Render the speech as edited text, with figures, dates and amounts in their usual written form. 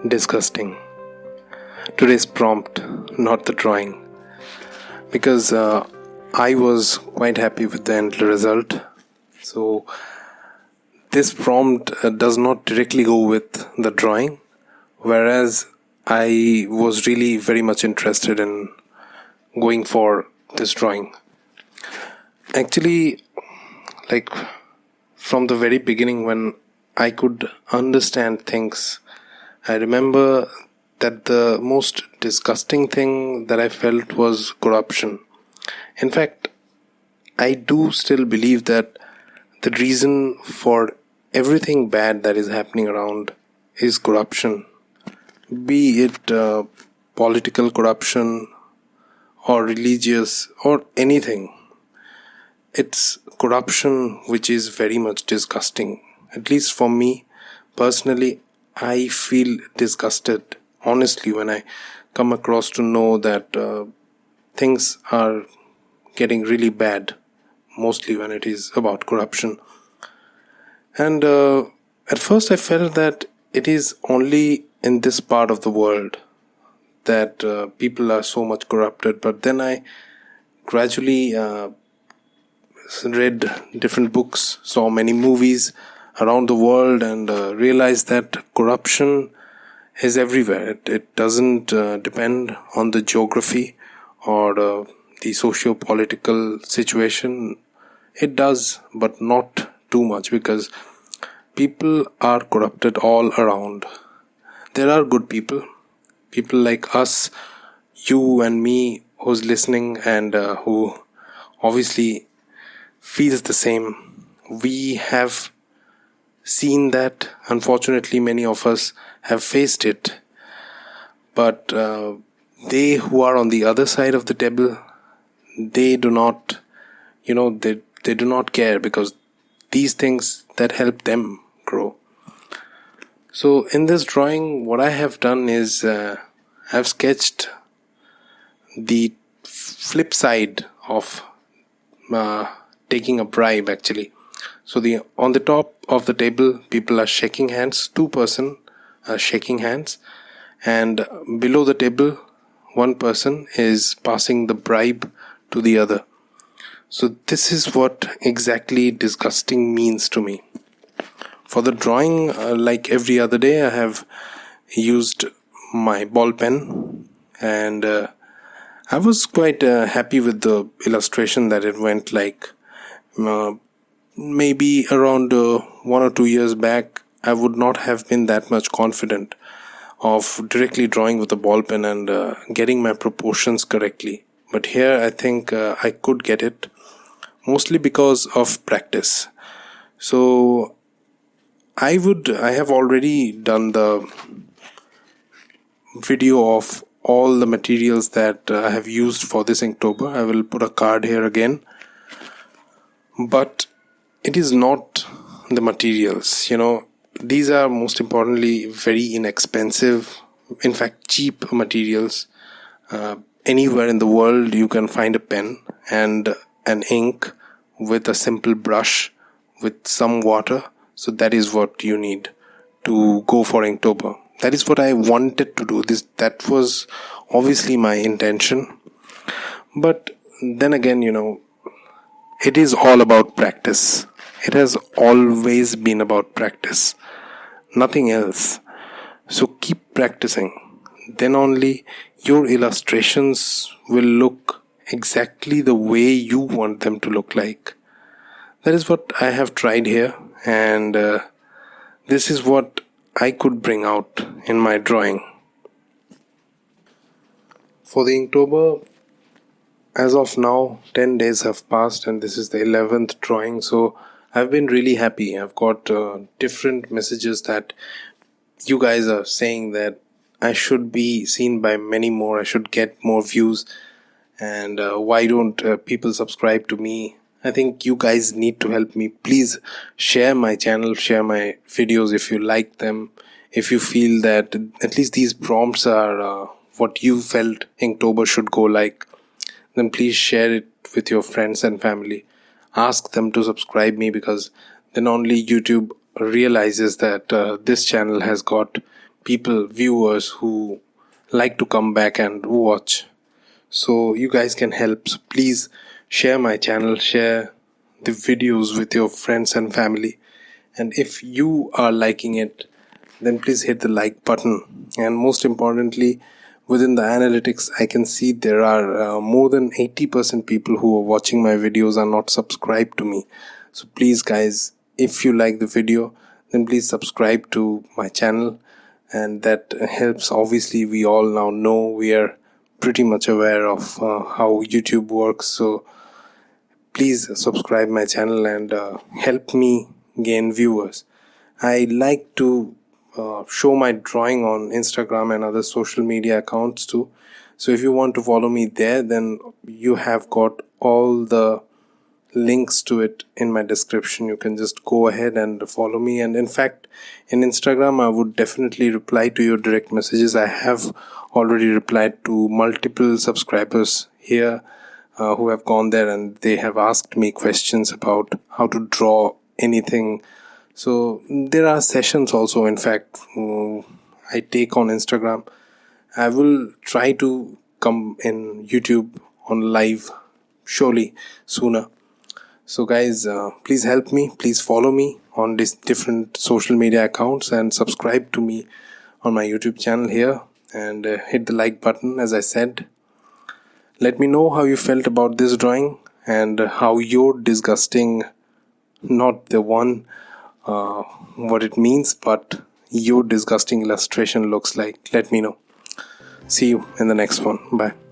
disgusting. Today's prompt, not the drawing, because I was quite happy with the end result. So this prompt does not directly go with the drawing, whereas I was really very much interested in going for this drawing. Actually, like from the very beginning, when I could understand things, I remember that the most disgusting thing that I felt was corruption. In fact, I do still believe that the reason for everything bad that is happening around is corruption. Be it political corruption or religious or anything. It's corruption which is very much disgusting. At least for me, personally, I feel disgusted, honestly, when I come across to know that things are getting really bad, mostly when it is about corruption. And at first I felt that it is only in this part of the world that people are so much corrupted, but then I gradually read different books, saw many movies around the world, and realized that corruption is everywhere. It doesn't depend on the geography or the socio-political situation. It does, but not too much, because people are corrupted all around. There are good people like us, you and me, who's listening and who obviously feels the same. We have seen that. Unfortunately, many of us have faced it. But they who are on the other side of the table, they do not, they do not care, because these things that help them grow. So in this drawing, what I have done is I've sketched the flip side of taking a bribe, actually. So on the top of the table, people are shaking hands. 2 person are shaking hands, and below the table, 1 person is passing the bribe to the other. So this is what exactly disgusting means to me. For the drawing, like every other day, I have used my ball pen, and I was quite happy with the illustration that it went like. Maybe around 1 or 2 years back, I would not have been that much confident of directly drawing with a ball pen and getting my proportions correctly. But here I think I could get it, mostly because of practice. So I have already done the video of all the materials that I have used for this Inktober. I will put a card here again. But it is not the materials, these are most importantly very inexpensive, in fact cheap materials. Anywhere in the world you can find a pen and an ink with a simple brush with some water. So that is what you need to go for Inktober. That is what I wanted to do. That was obviously my intention. But then again, it is all about practice. It has always been about practice, nothing else. So keep practicing. Then only your illustrations will look exactly the way you want them to look like. That is what I have tried here, and this is what I could bring out in my drawing. For the Inktober, as of now, 10 days have passed and this is the 11th drawing. So I've been really happy. I've got different messages that you guys are saying that I should be seen by many more. I should get more views. And why don't people subscribe to me? I think you guys need to help me. Please share my channel, share my videos if you like them. If you feel that at least these prompts are what you felt Inktober should go like, then please share it with your friends and family. Ask them to subscribe me, because then only YouTube realizes that this channel has got people, viewers who like to come back and watch. So you guys can help. So please share my channel, share the videos with your friends and family. And if you are liking it, then please hit the like button. And most importantly, within the analytics, I can see there are more than 80% people who are watching my videos are not subscribed to me. So please guys, if you like the video, then please subscribe to my channel, and that helps. Obviously, we all now know, we are pretty much aware of how YouTube works. So please subscribe my channel and help me gain viewers. I like to show my drawing on Instagram and other social media accounts too. So if you want to follow me there, then you have got all the links to it in my description. You can just go ahead and follow me. And in fact, in Instagram, I would definitely reply to your direct messages. I have already replied to multiple subscribers here who have gone there, and they have asked me questions about how to draw anything. So there are sessions also, in fact, I take on Instagram. I will try to come in YouTube on live surely sooner. So guys, please help me, please follow me on these different social media accounts and subscribe to me on my YouTube channel here, and hit the like button. As I said, let me know how you felt about this drawing and how your disgusting, not the one what it means, but your disgusting illustration looks like. Let me know. See you in the next one. Bye.